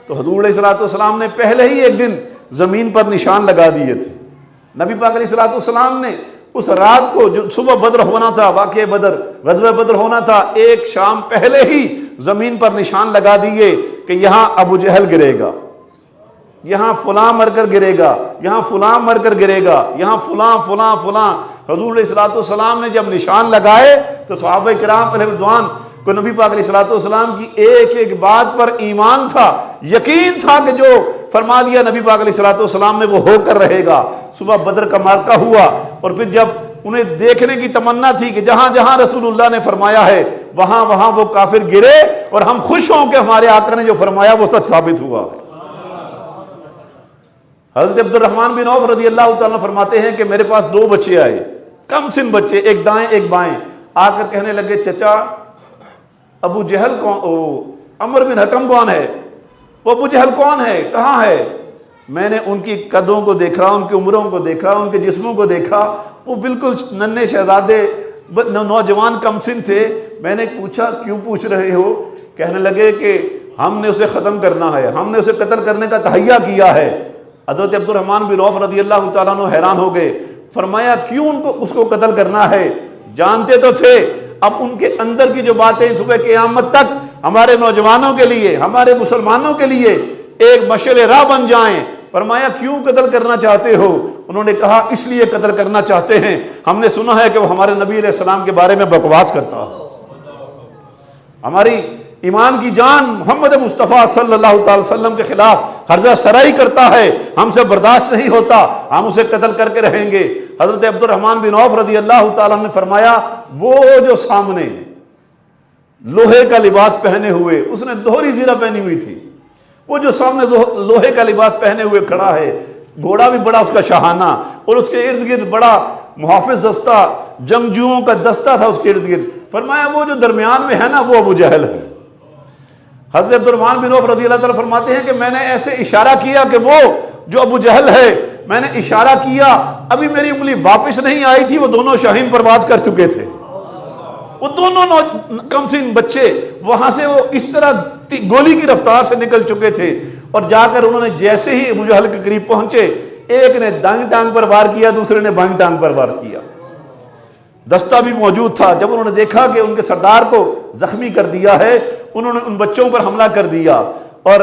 تو حضور علیہ الصلوۃ والسلام نے پہلے ہی ایک دن زمین پر نشان لگا دیے تھے. نبی پاک علیہ الصلوۃ والسلام نے اس رات کو جو صبح بدر ہونا تھا، واقعہ بدر، غزوہ بدر ہونا تھا، ایک شام پہلے ہی زمین پر نشان لگا دیے کہ یہاں ابو جہل گرے گا، یہاں فلاں مر کر گرے گا، یہاں فلاں مر کر گرے گا، یہاں فلاں فلاں فلاں. حضور علیہ الصلوۃ والسلام نے جب نشان لگائے تو صحابہ کرام علیہ رضوان کو نبی پاک علیہ الصلوۃ والسلام کی ایک ایک بات پر ایمان تھا، یقین تھا کہ جو فرما دیا نبی پاک علیہ الصلوۃ والسلام نے وہ ہو کر رہے گا. صبح بدر کا معرکہ ہوا اور پھر جب انہیں دیکھنے کی تمنا تھی کہ جہاں جہاں رسول اللہ نے فرمایا ہے وہاں وہاں وہ کافر گرے، اور ہم خوش ہوں کہ ہمارے آقا نے جو فرمایا وہ سچ ثابت ہوا ہے. حضرت عبد الرحمن بن عوف رضی اللہ تعالیٰ فرماتے ہیں کہ میرے پاس 2 بچے آئے، کم سن بچے، ایک دائیں ایک بائیں، آ کر کہنے لگے چچا ابو جہل کون، عمر بن حکم کون ہے؟ وہ ابو جہل کون ہے، کہاں ہے؟ میں نے ان کی قدوں کو دیکھا، ان کی عمروں کو دیکھا، ان کے جسموں کو دیکھا، وہ بالکل ننھے شہزادے نوجوان کم سن تھے. میں نے پوچھا کیوں پوچھ رہے ہو؟ کہنے لگے کہ ہم نے اسے ختم کرنا ہے، ہم نے اسے قتل کرنے کا تہیہ کیا ہے. حضرت عبد الرحمن بن عوف رضی اللہ تعالیٰ عنہ حیران ہو گئے. فرمایا کیوں اس کو قتل کرنا ہے؟ جانتے تو تھے اب ان کے اندر کی جو باتیں صبح قیامت تک ہمارے نوجوانوں کے لیے، ہمارے مسلمانوں کے لیے ایک مشعل راہ بن جائیں. فرمایا کیوں قتل کرنا چاہتے ہو؟ انہوں نے کہا اس لیے قتل کرنا چاہتے ہیں، ہم نے سنا ہے کہ وہ ہمارے نبی علیہ السلام کے بارے میں بکواس کرتا ہے، ہماری ایمان کی جان محمد مصطفیٰ صلی اللہ تعالی وسلم کے خلاف ہرزہ سرائی کرتا ہے، ہم سے برداشت نہیں ہوتا، ہم اسے قتل کر کے رہیں گے. حضرت عبد الرحمن بن عوف رضی اللہ تعالیٰ نے فرمایا وہ جو سامنے لوہے کا لباس پہنے ہوئے، اس نے دوہری زرہ پہنی ہوئی تھی، وہ جو سامنے لوہے کا لباس پہنے ہوئے کھڑا ہے، گھوڑا بھی بڑا اس کا شاہانہ، اور اس کے ارد گرد بڑا محافظ دستہ، جنگجوؤں کا دستہ تھا اس کے ارد گرد. فرمایا وہ جو درمیان میں ہے نا وہ ابو جہل ہے. حضرت عبد الرحمن بن عوف رضی اللہ تعالیٰ فرماتے ہیں کہ میں نے ایسے اشارہ کیا کہ وہ جو ابو جہل ہے، میں نے اشارہ کیا، ابھی میری انگلی واپس نہیں آئی تھی، وہ دونوں شاہین پرواز کر چکے تھے. وہ دونوں کم سن بچے وہاں سے وہ اس طرح گولی کی رفتار سے نکل چکے تھے، اور جا کر انہوں نے جیسے ہی ابو جہل کے قریب پہنچے، ایک نے دائیں ٹانگ پر وار کیا، دوسرے نے بائیں ٹانگ پر وار کیا. دستہ بھی موجود تھا. جب انہوں نے دیکھا کہ ان کے سردار کو زخمی کر دیا ہے، انہوں نے ان بچوں پر حملہ کر دیا. اور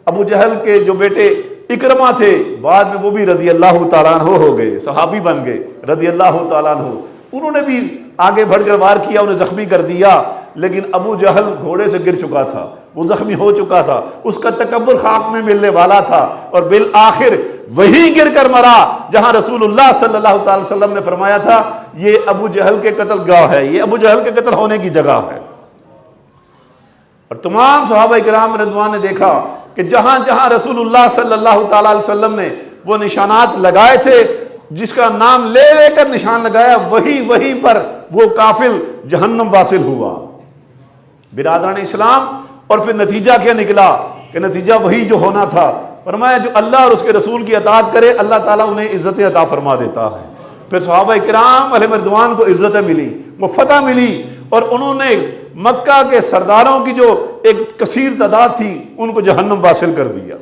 ابو جہل کے جو بیٹے اکرمہ تھے بعد میں وہ بھی رضی اللہ تعالیٰ عنہ ہو گئے، صحابی بن گئے رضی اللہ تعالیٰ عنہ. انہوں نے بھی آگے بڑھ کر وار کیا، انہیں زخمی کر دیا. لیکن ابو جہل گھوڑے سے گر چکا تھا، وہ زخمی ہو چکا تھا، اس کا تکبر خاک میں ملنے والا تھا، اور بالآخر وہی گر کر مرا جہاں رسول اللہ صلی اللہ تعالی وسلم نے فرمایا تھا یہ ابو جہل کے قتل گاہ ہے، یہ ابو جہل کے قتل ہونے کی جگہ ہے. اور تمام صحابہ کرام رضوان نے دیکھا کہ جہاں جہاں رسول اللہ صلی اللہ تعالی وسلم نے وہ نشانات لگائے تھے، جس کا نام لے لے کر نشان لگایا، وہیں پر وہ کافر جہنم واصل ہوا. برادران اسلام، اور پھر نتیجہ کیا نکلا کہ نتیجہ وہی جو ہونا تھا. فرمایا جو اللہ اور اس کے رسول کی اطاعت کرے اللہ تعالیٰ انہیں عزت عطا فرما دیتا ہے. پھر صحابہ کرام علیہ رضوان کو عزتیں ملی، وہ فتح ملی، اور انہوں نے مکہ کے سرداروں کی جو ایک کثیر تعداد تھی ان کو جہنم واصل کر دیا.